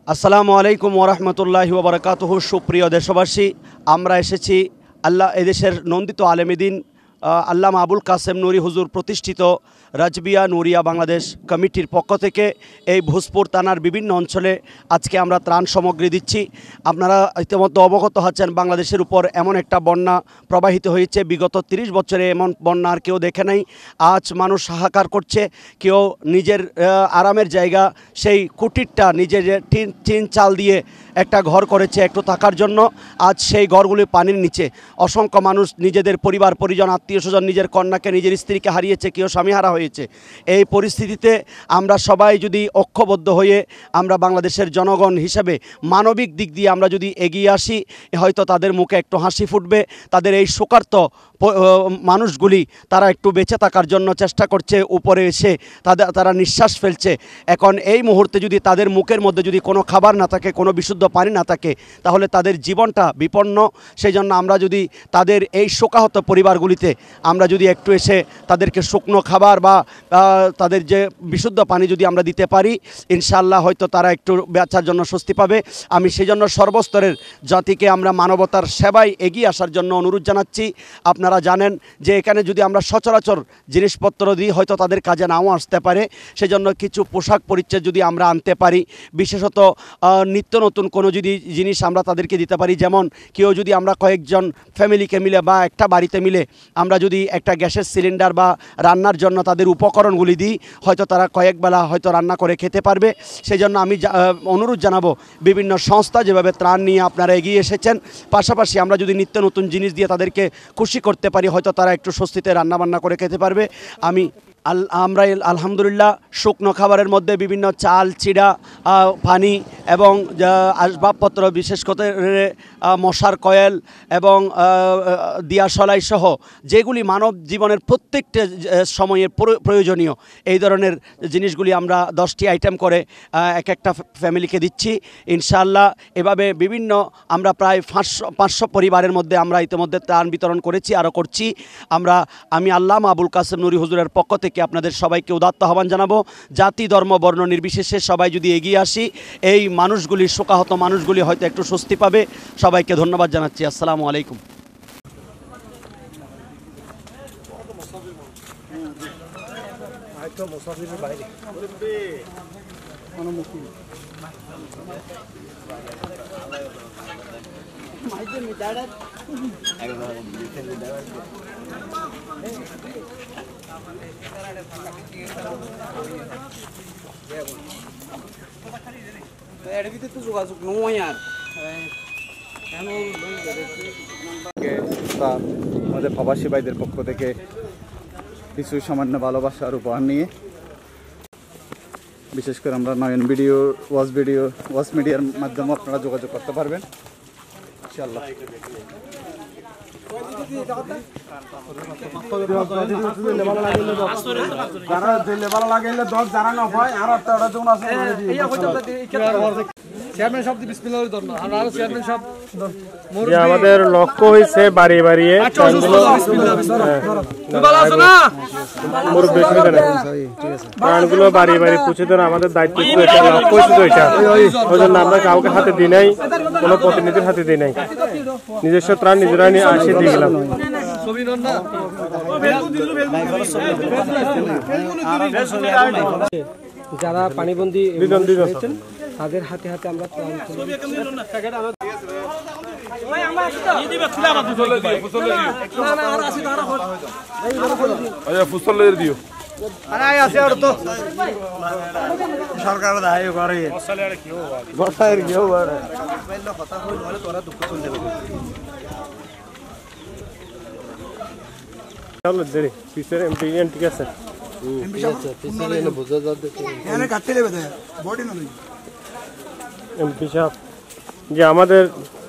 আসসালামু আলাইকুম ওরহমতুল্লাহি ওবরাকাতুহু। সুপ্রিয় দেশবাসী, আমরা এসেছি এদেশের নন্দিত আলেমীদ্বীন আল্লামা আবুল কাসেম নুরি হুজুর প্রতিষ্ঠিত রাজবিয়া নুরিয়া বাংলাদেশ কমিটির পক্ষ থেকে এই ভোজপুর থানার বিভিন্ন অঞ্চলে আজকে আমরা ত্রাণ সামগ্রী দিচ্ছি। আপনারা ইতিমধ্যে অবগত হচ্ছেন, বাংলাদেশের উপর এমন একটা বন্যা প্রবাহিত হয়েছে, বিগত 30 বছরে এমন বন্যা আর কেউ দেখে নাই। আজ মানুষ হাহাকার করছে, কেউ নিজের আরামের জায়গা সেই কুটিরটা নিজের টিন চাল দিয়ে একটা ঘর করেছে একটু থাকার জন্য। আজ সেই ঘরগুলি পানির নিচে। অসংখ্য মানুষ নিজেদের পরিবার পরিজন আত্মীয় স্বজন নিজের কন্যাকে নিজের স্ত্রীকে হারিয়েছে, কেউ স্বামীহারা হয়েছে। এই পরিস্থিতিতে আমরা সবাই যদি ঐক্যবদ্ধ হয়ে আমরা বাংলাদেশের জনগণ হিসেবে মানবিক দিক দিয়ে আমরা যদি এগিয়ে আসি, হয়তো তাদের মুখে একটু হাসি ফুটবে। তাদের এই শোকার্ত মানুষগুলি তারা একটু বেঁচে থাকার জন্য চেষ্টা করছে, উপরে এসে তারা নিঃশ্বাস ফেলছে। এখন এই মুহূর্তে যদি তাদের মুখের মধ্যে যদি কোনো খাবার না থাকে, কোনো বিশুদ্ধ পানি না থাকে, তাহলে তাদের জীবনটা বিপন্ন। সেই জন্য আমরা যদি তাদের এই শোকাহত পরিবারগুলিতে আমরা যদি একটু এসে তাদেরকে শুকনো খাবার বা তাদের যে বিশুদ্ধ পানি যদি আমরা দিতে পারি, ইনশাআল্লাহ হয়তো তারা একটু বাঁচার জন্য স্বস্তি পাবে। আমি সেই জন্য সর্বস্তরের জাতিকে আমরা মানবতার সেবায় এগিয়ে আসার জন্য অনুরোধ জানাচ্ছি। আপনারা জানেন যে এখানে যদি আমরা সচরাচর জিনিসপত্র দিই, হয়তো তাদের কাজে নাও আসতে পারে। সেজন্য কিছু পোশাক পরিচ্ছদ যদি আমরা আনতে পারি, বিশেষত নিত্য নতুন কোনো যদি জিনিস আমরা তাদেরকে দিতে পারি, যেমন কেউ যদি আমরা কয়েকজন ফ্যামিলিকে মিলে বা একটা বাড়িতে মিলে আমরা যদি একটা গ্যাসের সিলিন্ডার বা রান্নার জন্য তাদের উপকরণগুলি দিই, হয়তো তারা কয়েকবেলা হয়তো রান্না করে খেতে পারবে। সেই জন্য আমি অনুরোধ জানাবো, বিভিন্ন সংস্থা যেভাবে ত্রাণ নিয়ে আপনারা এগিয়ে এসেছেন, পাশাপাশি আমরা যদি নিত্য নতুন জিনিস দিয়ে তাদেরকে খুশি করতে পারি, হয়তো তারা একটু স্বস্তিতে রান্নাবান্না করে খেতে পারবে। আমরা আলহামদুলিল্লাহ শুকনো খাবারের মধ্যে বিভিন্ন চাল, চিড়া, পানি এবং আসবাবপত্র, বিশেষ করে মশার কয়েল এবং দিয়াশলাই সহ যেগুলি মানব জীবনের প্রত্যেকটা সময়ে প্রয়োজনীয়, এই ধরনের জিনিসগুলি আমরা 10টি আইটেম করে এক একটা ফ্যামিলিকে দিচ্ছি ইনশাআল্লাহ। এভাবে বিভিন্ন আমরা প্রায় 500 পরিবারের মধ্যে আমরা ইতিমধ্যে ত্রাণ বিতরণ করেছি, আরও করছি। আমি আল্লামা আবুল কাসেম নুরি হুজুরের পক্ষ থেকে আপনাদের সবাইকে উদাত্ত আহ্বান জানাবো, জাতি ধর্ম বর্ণ নির্বিশেষে সবাই যদি এগিয়ে আসি, এই মানুষগুলি, শোকাহত মানুষগুলি হয়তো একটু স্বস্তি পাবে। সবাইকে ধন্যবাদ জানাচ্ছি। আসসালামু আলাইকুম। যোগাযোগ নয় আর আমাদের প্রবাসী ভাইদের পক্ষ থেকে কিছু সামান্য ভালোবাসার উপহার নিয়ে, বিশেষ করে আমরা নয়ন ভিডিও ওয়াচ মিডিয়ার মাধ্যমে আপনারা যোগাযোগ করতে পারবেন ইনশাআল্লাহ। আমাদের লক্ষ্য হয়েছে বাড়ি বাড়িয়ে ত্রাণগুলো বাড়ি বাড়ি পৌঁছে দেওয়ার আমাদের দায়িত্ব, লক্ষ্য হয়েছে তো এটা। ওই জন্য আমরা কাউকে হাতে দিই নাই, কোনো প্রতিনিধির হাতে দিই নাই, নিজস্ব ত্রাণ নিজেরা নিয়ে আসে দিয়ে গেলাম। যারা পানিবন্দী হয়েছেন তাদের হাতে হাতে আমরা সরকার ঠিক আছে। এমপি সাহেব যে আমাদের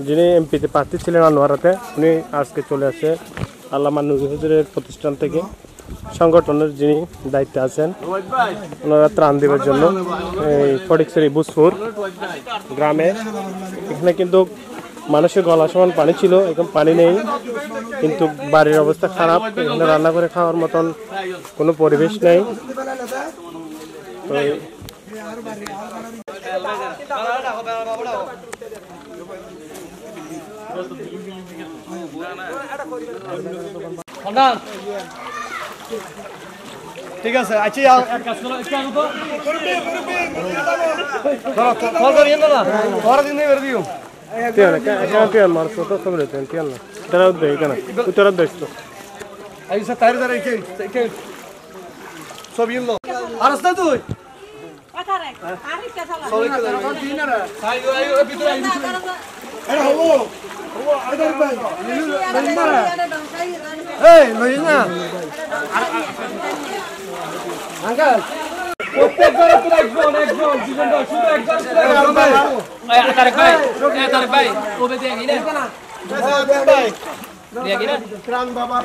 যিনি এমপিতে প্রার্থী ছিলেন আনোয়ারাতে, উনি আজকে চলে আসে আল্লামা নুরি হুজুরের প্রতিষ্ঠান থেকে, সংগঠনের যিনি দায়িত্বে আছেন, ওনারা ত্রাণ দেওয়ার জন্য এই ফটিকছড়ি ভোজপুর গ্রামে। এখানে কিন্তু মানুষের গলা সমান পানি ছিল, এখন পানি নেই, কিন্তু বাড়ির অবস্থা খারাপ, এখানে রান্না করে খাওয়ার মতন কোনো পরিবেশ নেই। তো ঠিক আছে আচ্ছা এক কাজ করো একটু আনো তো কল করিয়েন না পরে দিন বের দিও Tiana, tiana marzo to sobre tiana. Tara de kana. Utara de esto. Ahí se está ahí que সব ইলো আরস্তা তুই পাথারে আরে কে চালা সবাই কে দাও তিন না আইও আইও ভিতরে আইও আরে হবো হবো আইদার ভাই নিমারা এই লই না আঙ্কেল প্রত্যেক ঘরে তো একজন জীবনটা শুধু একজন ভাই তারেক ভাই ওবে দিয়ে গিয়ে না ভাই দিয়ে গিয়ে প্রাণ বাবা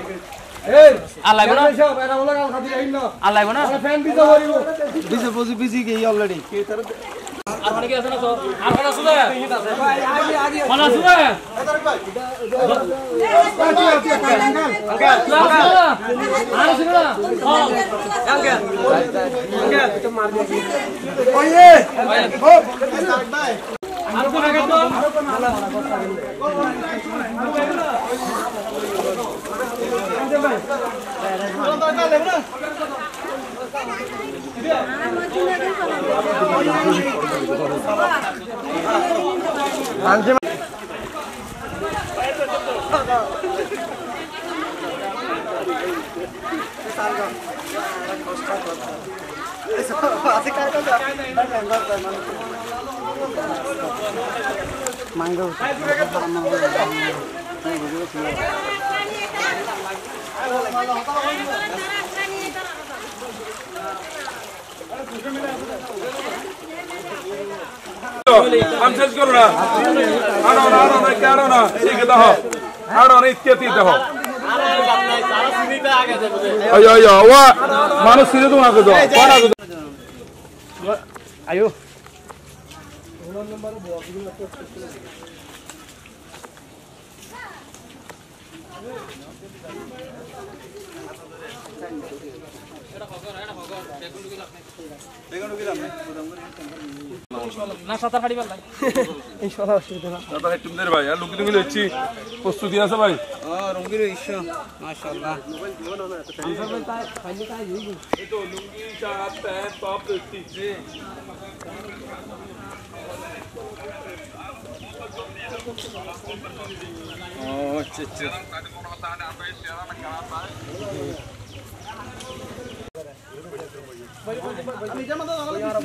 এই আল্লাহ না সব এরা বলা গাল খাদি আইন না আল্লাহ না ফ্যান দিতে পারিব বিজে বিজি গই অলরেডি আর মানে কি আছে না তো আর কোন আছে ভাই আগে আগে কোন আছে তারেক ভাই আর আছে না আঙ্কেল তো মার দিয়ে ওয়ে হোপ তারেক ভাই আর কোন আগে তো আমি শেষ করো না আরো না কেন না ঠিক দাও আরো না ইত্যাদি দাও আয় আয় ওয়া মানুষ সিরে তো না দাও কোনা দাও আয়ো না সাঁতার কাটি পারলাই ইনশাআল্লাহ অসুবিধা না দাদা একটু দেরি ভাই আর লুকি লুকি লচ্ছি প্রস্তুতি আছে ভাই রঙ্গির ইচ্ছা মাশাআল্লাহ এই তো লুঙ্গি শার্ট প্যান্ট টপ লচ্ছি ও আচ্ছা আচ্ছা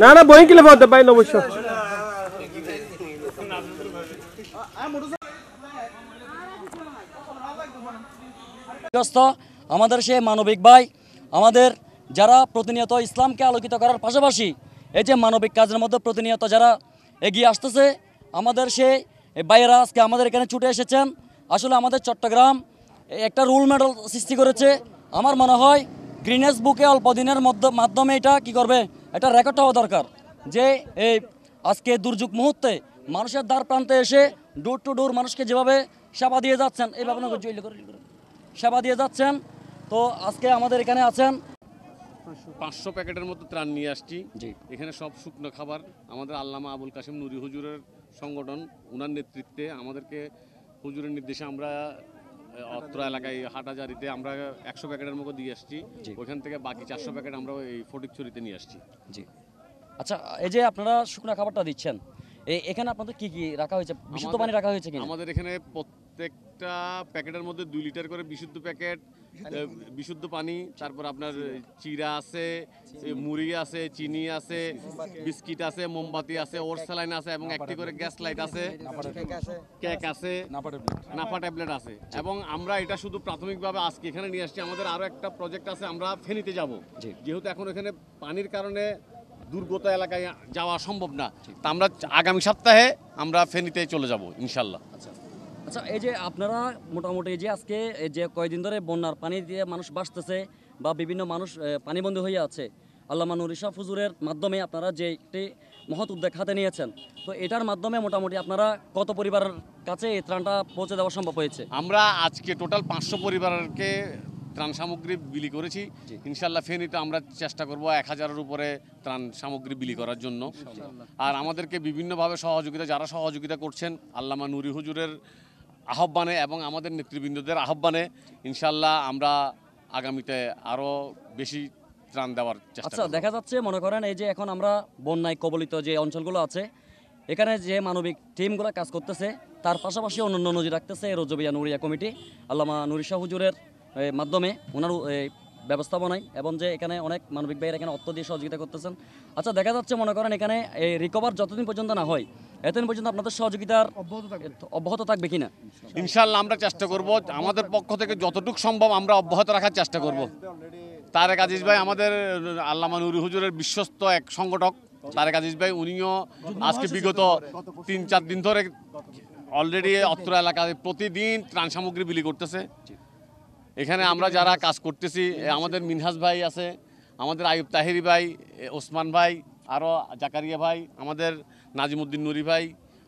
না না বই কিলে পাতে পাই না অবশ্য আমাদের সেই মানবিক ভাই আমাদের যারা প্রতিনিয়ত ইসলামকে আলোকিত করার পাশাপাশি এই যে মানবিক কাজের মধ্যে প্রতিনিয়ত যারা এগিয়ে আসতেছে আমাদের সেই ভাইয়েরা আজকে আমাদের এখানে ছুটে এসেছেন। আসলে আমাদের চট্টগ্রাম একটা রোল মডেল সৃষ্টি করেছে। আমার মনে হয় গ্রিনেস বুকে অল্প দিনের মাধ্যমে এটা কি করবে, এটা রেকর্ড হওয়া দরকার যে এই আজকে দুর্যোগ মুহূর্তে মানুষের দ্বার প্রান্তে এসে ডোর টু ডোর মানুষকে যেভাবে সেবা দিয়ে যাচ্ছেন, এইভাবে সেবা দিয়ে যাচ্ছেন। তো আজকে আমাদের এখানে আছেন 500 প্যাকেটের মতো ত্রাণ নিয়ে আসছি। এখানে সব শুকনো খাবার আমাদের আল্লামা আবুল কাসেম নুরি হুজুরের সংগঠন, ওনার নেতৃত্বে আমাদেরকে হুজুরের নির্দেশে আমরা অত্র এলাকায় হাটাজারিতে আমরা 100 প্যাকেটের মতো দিয়ে আসছি। ওইখান থেকে বাকি 400 প্যাকেট আমরা এই ফটিকছড়িতে নিয়ে আসছি। জি আচ্ছা, এই যে আপনারা শুকনো খাবারটা দিচ্ছেন, এখানে আপনাদের কি কি রাখা হয়েছে? বিশুদ্ধ পানি রাখা হয়েছে কিনা? আমাদের এখানে প্রত্যেকটা প্যাকেটের মধ্যে 2 লিটার করে বিশুদ্ধ প্যাকেট, বিশুদ্ধ পানি, তারপর আপনার চিরা আছে, মুড়ি আছে, চিনি আছে, বিস্কিট আছে, মোমবাতি আছে, ওরসালাইন আছে এবং একটি করে গ্যাস লাইট আছে, কেক আছে, নাফা ট্যাবলেট আছে। এবং আমরা এটা শুধু প্রাথমিকভাবে আজকে এখানে নিয়ে আসছি। আমাদের আরও একটা প্রজেক্ট আছে, আমরা ফেনীতে যাব, যেহেতু এখন এখানে পানির কারণে দুর্গত এলাকায় যাওয়া সম্ভব না। তা আমরা আগামী সপ্তাহে আমরা ফেনীতে চলে যাব ইনশাল্লাহ। আচ্ছা, এই যে আপনারা মোটামুটি যে আজকে যে কয়েকদিন ধরে বন্যার পানি দিয়ে মানুষ বাঁচতেছে বা বিভিন্ন মানুষ পানিবন্দী হয়ে আছে, আল্লামা নুরি শাহ হুজুরের মাধ্যমে আপনারা যে একটি মহৎ উদ্যোগ হাতে নিয়েছেন, তো এটার মাধ্যমে মোটামুটি আপনারা কত পরিবারের কাছে এই ত্রাণটা পৌঁছে দেওয়া সম্ভব হয়েছে? আমরা আজকে টোটাল 500 পরিবারকে ত্রাণ সামগ্রী বিলি করেছি। ইনশাল্লাহ ফেনীতে আমরা চেষ্টা করব 1000-এর উপরে ত্রাণ সামগ্রী বিলি করার জন্য। আর আমাদেরকে বিভিন্নভাবে যারা সহযোগিতা করছেন আল্লামা নুরি হুজুরের আহ্বানে এবং আমাদের নেতৃবৃন্দদের আহ্বানে ইনশাল্লাহ আমরা আগামীতে আরও বেশি ত্রাণ দেওয়ার চেষ্টা আচ্ছা, করব। দেখা যাচ্ছে মনে করেন এই যে এখন আমরা বন্যায় কবলিত যে অঞ্চলগুলো আছে এখানে যে মানবিক টিমগুলো কাজ করতেছে তার পাশাপাশি অন্যান্য নজির রাখতেছে রজবিয়া নুরিয়া কমিটি আল্লামা নুরি শাহ হুজুরের মাধ্যমে ওনার ব্যবস্থাপনায় এবং যে এখানে অনেক মানবিক ভাইয়ের এখানে অর্থ দিয়ে সহযোগিতা করতেছেন। আচ্ছা, দেখা যাচ্ছে মনে করেন এখানে এই রিকভার যতদিন পর্যন্ত না হয় এতদিন পর্যন্ত আপনাদের সহযোগিতার অব্যাহত থাকবে কিনা? ইনশাল্লাহ আমরা চেষ্টা করব, আমাদের পক্ষ থেকে যতটুকু সম্ভব আমরা অব্যাহত রাখার চেষ্টা করব। তারেক আজিজ ভাই আমাদের আল্লামা নুরি হুজুরের বিশ্বস্ত এক সংগঠক। তারেক আজিজ ভাই উনিও আজকে বিগত 3-4 দিন ধরে অলরেডি অত্র এলাকায় প্রতিদিন ত্রাণ সামগ্রী বিলি করতেছে। এখানে আমরা যারা কাজ করতেছি আমাদের মিনহাজ ভাই আছে, আমাদের আইয়ুব তাহেরি ভাই, ওসমান ভাই, আরও জাকারিয়া ভাই, আমাদের নাজিমুদ্দিন নুরি ভাই।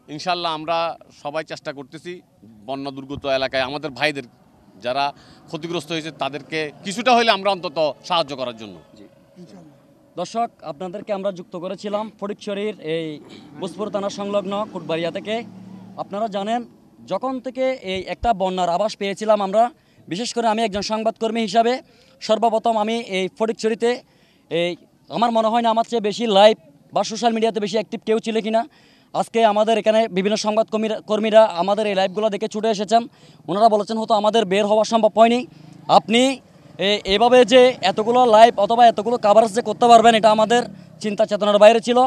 ইনশাল্লাহ আমরা সবাই চেষ্টা করতেছি বন্যা দুর্গত এলাকায় আমাদের ভাইদের যারা ক্ষতিগ্রস্ত হয়েছে তাদেরকে কিছুটা হলে আমরা অন্তত সাহায্য করার জন্য। দর্শক, আপনাদেরকে আমরা যুক্ত করেছিলাম ফটিকছড়ির এই ভোজপুর থানা সংলগ্ন কুটবাড়িয়া থেকে। আপনারা জানেন যখন থেকে এই একটা বন্যার আভাস পেয়েছিলাম আমরা, বিশেষ করে আমি একজন সংবাদকর্মী হিসাবে সর্বপ্রথম আমি এই ফটিকছড়িতে আমার মনে হয় না আমার চেয়ে বেশি লাইভ বা সোশ্যাল মিডিয়াতে বেশি অ্যাক্টিভ কেউ ছিল কিনা। আজকে আমাদের এখানে বিভিন্ন সংবাদকর্মীরা আমাদের এই লাইভগুলো দেখে ছুটে এসেছেন। ওনারা বলেছেন হয়তো আমাদের বের হওয়া সম্ভব হয়নি, আপনি এভাবে যে এতগুলো লাইভ অথবা এতগুলো কাভারেজ যে করতে পারবেন এটা আমাদের চিন্তা চেতনার বাইরে ছিল।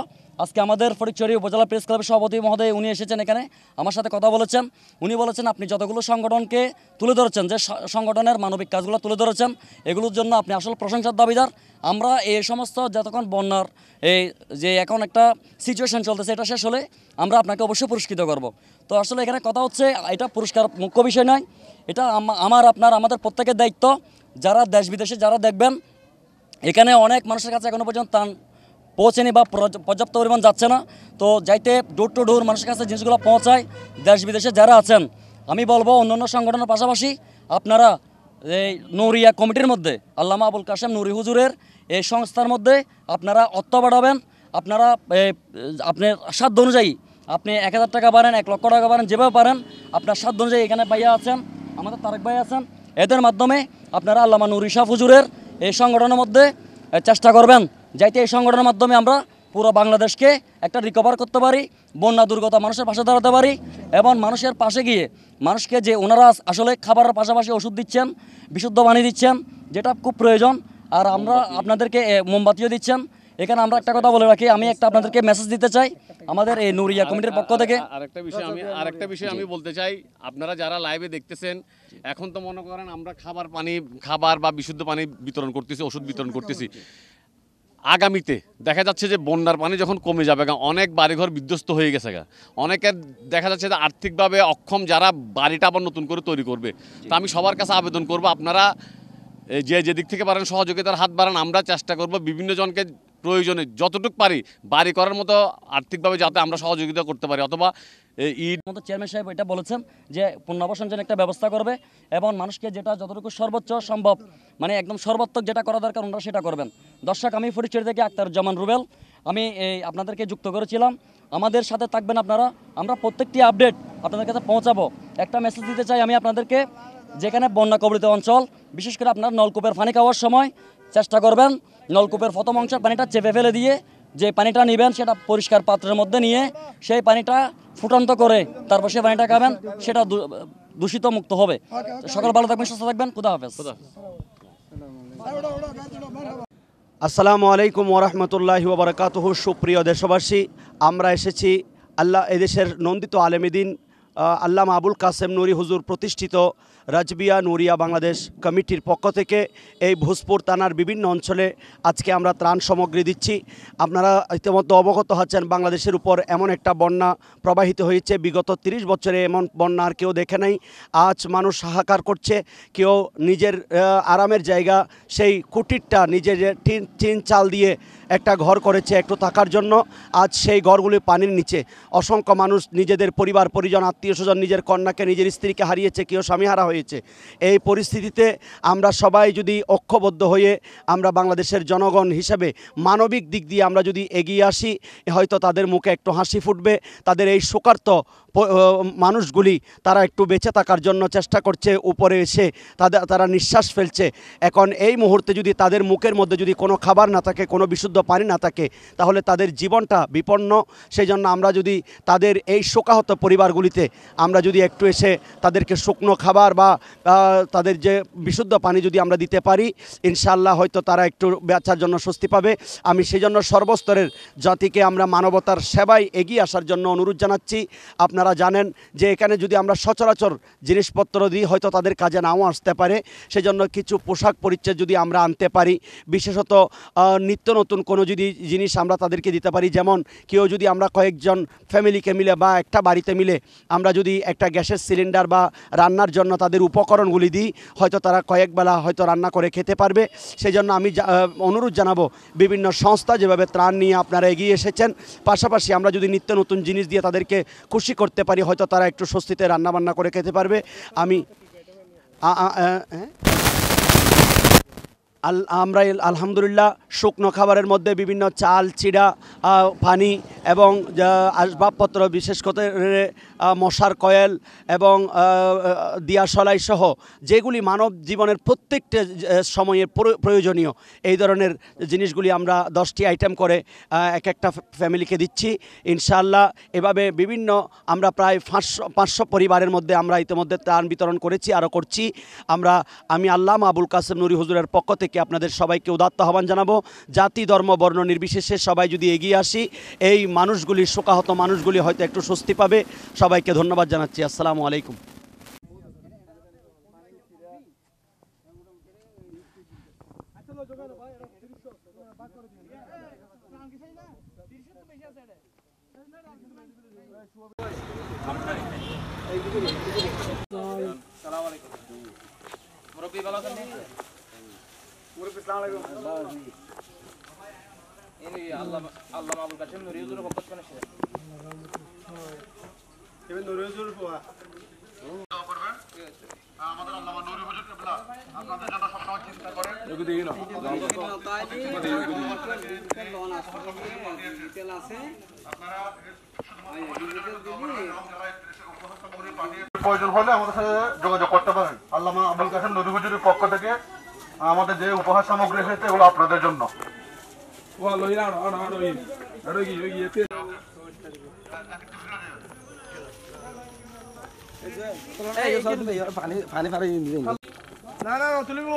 আজকে আমাদের ফটিকছড়ি উপজেলা প্রেস ক্লাবের সভাপতি মহোদয় উনি এসেছেন এখানে আমার সাথে কথা বলেছেন। উনি বলেছেন আপনি যতগুলো সংগঠনকে তুলে ধরেছেন, যে সংগঠনের মানবিক কাজগুলো তুলে ধরেছেন এগুলোর জন্য আপনি আসলে প্রশংসার দাবিদার। আমরা এই সমস্ত যতক্ষণ বন্যার এই যে এখন একটা সিচুয়েশন চলতেছে এটা শেষ হলে আমরা আপনাকে অবশ্যই পুরস্কৃত করব। তো আসলে এখানে কথা হচ্ছে এটা পুরস্কার মুখ্য বিষয় নয়, এটা আমাদের প্রত্যেকের দায়িত্ব। যারা দেশ বিদেশে যারা দেখবেন এখানে অনেক মানুষের কাছে এখনো পর্যন্ত ত্রাণ পৌঁছেনি বা পর্যাপ্ত পরিমাণ যাচ্ছে না। তো যাইতে ডোর টু ডোর মানুষের কাছে জিনিসগুলো পৌঁছায়। দেশ বিদেশে যারা আছেন আমি বলবো অন্যান্য সংগঠনের পাশাপাশি আপনারা এই নুরিয়া কমিটির মধ্যে আল্লামা আবুল কাসেম নুরি হুজুরের এই সংস্থার মধ্যে আপনারা অর্থ বাড়াবেন। আপনারা আপনার সাধ্য অনুযায়ী আপনি 1000 টাকা পারেন, 1 লক্ষ টাকা পারেন, যেভাবে পারেন আপনার সাধ্য অনুযায়ী এখানে ভাইয়া আছেন, আমাদের তারেক ভাই আছেন, এদের মাধ্যমে আপনারা আল্লামা নুরি শাহ হুজুরের এই সংগঠনের মধ্যে চেষ্টা করবেন যাইতে এই সংগঠনের মাধ্যমে আমরা পুরো বাংলাদেশকে একটা রিকভার করতে পারি, বন্যা দুর্গত মানুষের পাশে দাঁড়াতে পারি এবং মানুষের পাশে গিয়ে মানুষকে যে ওনারা আসলে খাবারের পাশাপাশি ওষুধ দিচ্ছেন, বিশুদ্ধ পানি দিচ্ছেন যেটা খুব প্রয়োজন, আর আমরা আপনাদেরকে মোমবাতিও দিচ্ছেন। এখানে আমরা একটা কথা বলে রাখি, আমি একটা আপনাদেরকে মেসেজ দিতে চাই আমাদের এই নুরিয়া কমিটির পক্ষ থেকে। আরেকটা বিষয় আমি বলতে চাই, আপনারা যারা লাইভে দেখতেছেন এখন তো মনে করেন আমরা খাবার বা বিশুদ্ধ পানি বিতরণ করতেছি, ওষুধ বিতরণ করতেছি। আগামীতে দেখা যাচ্ছে যে বন্যার পানি যখন কমে যাবে, অনেক বাড়িঘর বিধ্বস্ত হয়ে গেছে, অনেকের দেখা যাচ্ছে যে আর্থিকভাবে অক্ষম যারা বাড়িটা আবার নতুন করে তৈরি করবে। তা আমি সবার কাছে আবেদন করব আপনারা যে দিক থেকে পারেন সহযোগিতার হাত বাড়ান। আমরা চেষ্টা করব বিভিন্ন জনকে প্রয়োজনে যতটুকু পারি বাড়ি করার মতো আর্থিকভাবে যাতে আমরা সহযোগিতা করতে পারি। অথবা মতো চেয়ারম্যান সাহেব এটা বলেছেন যে পুনর্বাসন জন্য একটা ব্যবস্থা করবে এবং মানুষকে যেটা যতটুকু সর্বোচ্চ সম্ভব মানে একদম সর্বাত্মক যেটা করা দরকার ওনারা সেটা করবেন। দর্শক, আমি ফটিকছড়ি থেকে আক্তারুজ্জামান রুবেল, আমি আপনাদেরকে যুক্ত করেছিলাম, আমাদের সাথে থাকবেন আপনারা। আমরা প্রত্যেকটি আপডেট আপনাদের কাছে পৌঁছাবো। একটা মেসেজ দিতে চাই আমি আপনাদেরকে, যেখানে বন্যা কবলিত অঞ্চল বিশেষ করে আপনার নলকূপের পানি খাওয়ার সময় চেষ্টা করবেন নলকূপের প্রথম অংশের পানিটা চেপে ফেলে দিয়ে যে পানিটা নেবেন সেটা পরিষ্কার পাত্রের মধ্যে নিয়ে সেই পানিটা ফুটন্ত করে তারপর সেই পানিটা খাবেন, সেটা দূষিত মুক্ত হবে। সকল ভালো থাকবেন, সুস্থ থাকবেন, খুদা হাফেজ। আসসালামু আলাইকুম ওরহমতুল্লাহি ওয়া বারাকাতুহু। সুপ্রিয় দেশবাসী, আমরা এসেছি এদেশের নন্দিত আলেমীদ্বীন আল্লামা আবুল কাসেম নুরি হুজুর প্রতিষ্ঠিত রাজবিয়া নুরিয়া বাংলাদেশ কমিটির পক্ষ থেকে এই ভোজপুর থানার বিভিন্ন অঞ্চলে আজকে আমরা ত্রাণ সামগ্রী দিচ্ছি। আপনারা ইতিমধ্যে অবগত হচ্ছেন বাংলাদেশের উপর এমন একটা বন্যা প্রবাহিত হয়েছে, বিগত 30 বছরে এমন বন্যা আর কেউ দেখে নাই। আজ মানুষ হাহাকার করছে, কেউ নিজের আরামের জায়গা সেই কুটিরটা নিজের টিন চাল দিয়ে একটা ঘর করেছে একটু থাকার জন্য। আজ সেই ঘরগুলি পানির নিচে, অসংখ্য মানুষ নিজেদের পরিবার পরিজন আত্মীয় আত্মীয় স্বজন নিজের কন্যাকে নিজের স্ত্রীকে হারিয়েছে, কেউ স্বামীহারা হয়েছে। এই পরিস্থিতিতে আমরা সবাই যদি ঐক্যবদ্ধ হয়ে আমরা বাংলাদেশের জনগণ হিসেবে মানবিক দিক দিয়ে আমরা যদি এগিয়ে আসি, হয়তো তাদের মুখে একটু হাসি ফুটবে। তাদের এই শোকার্ত মানুষগুলি তারা একটু বেঁচে থাকার জন্য চেষ্টা করছে, উপরে এসে তারা নিঃশ্বাস ফেলছে। এখন এই মুহূর্তে যদি তাদের মুখের মধ্যে যদি কোনো খাবার না থাকে, কোনো বিশুদ্ধ পানি না থাকে, তাহলে তাদের জীবনটা বিপন্ন। সেই জন্য আমরা যদি তাদের এই শোকাহত পরিবারগুলিতে আমরা যদি একটু এসে তাদেরকে শুকনো খাবার বা তাদের যে বিশুদ্ধ পানি যদি আমরা দিতে পারি, ইনশাআল্লাহ হয়তো তারা একটু বাঁচার জন্য স্বস্তি পাবে। আমি সেই জন্য সর্বস্তরের জাতিকে আমরা মানবতার সেবায় এগিয়ে আসার জন্য অনুরোধ জানাচ্ছি। আপনারা জানেন যে এখানে যদি আমরা সচরাচর জিনিসপত্র দিই, হয়তো তাদের কাজে নাও আসতে পারে। সেজন্য কিছু পোশাক পরিচ্ছদ যদি আমরা আনতে পারি, বিশেষত নিত্য নতুন কোনো যদি জিনিস আমরা তাদেরকে দিতে পারি, যেমন কেউ যদি আমরা কয়েকজন ফ্যামিলিকে মিলে বা একটা বাড়িতে মিলে আমরা যদি একটা গ্যাসের সিলিন্ডার বা রান্নার জন্য তাদের উপকরণগুলি দিই, হয়তো তারা কয়েকবেলা হয়তো রান্না করে খেতে পারবে। সেই জন্য আমি অনুরোধ জানাবো, বিভিন্ন সংস্থা যেভাবে ত্রাণ নিয়ে আপনারা এগিয়ে এসেছেন, পাশাপাশি আমরা যদি নিত্য নতুন জিনিস দিয়ে তাদেরকে খুশি করতে পারি, হয়তো তারা একটু স্বস্তিতে রান্নাবান্না করে খেতে পারবে। আমরা আলহামদুলিল্লাহ শুকনো খাবারের মধ্যে বিভিন্ন চাল, চিড়া, পানি এবং আসবাবপত্র, বিশেষ করে মশার কয়েল এবং দিয়াশলাই সহ যেগুলি মানব জীবনের প্রত্যেকটা সময়ে প্রয়োজনীয়, এই ধরনের জিনিসগুলি আমরা 10টি আইটেম করে এক একটা ফ্যামিলিকে দিচ্ছি ইনশাআল্লাহ। এভাবে বিভিন্ন আমরা প্রায় 500 পরিবারের মধ্যে আমরা ইতিমধ্যে ত্রাণ বিতরণ করেছি, আরও করছি। আমি আল্লামা আবুল কাসেম নুরী হুজুরের পক্ষ থেকে আপনাদের সবাইকে উদাত্ত আহ্বান জানাবো, জাতি ধর্ম বর্ণ নির্বিশেষে সবাই যদি এগিয়ে আসি, এই মানুষগুলি, শোকাহত মানুষগুলি হয়তো একটু স্বস্তি পাবে। সবাইকে ধন্যবাদ জানাচ্ছি। আসসালামু আলাইকুম। মুরব্বী ভালো আছেন? মুরব্বী আসসালামু আলাইকুম। ইনি আল্লামা আবুল কাসেম নুরী হুজুরের পক্ষ থেকে এসেছেন। এবার নুরী হুজুর দোয়া করবেন। আমাদের আল্লামা নুরী হুজুর কিবলা আপনাদের জন্য সবসময় চিন্তা করেন। এগুলো দিই না। প্রয়োজন হলে আমাদের সাথে যোগাযোগ করতে পারেন। আল্লামা আবুল কাসেম নুরী হুজুরের পক্ষ থেকে আমাদের যে উপহার সামগ্রী এসেছে এগুলো আপনাদের জন্য। পানি তুলিব।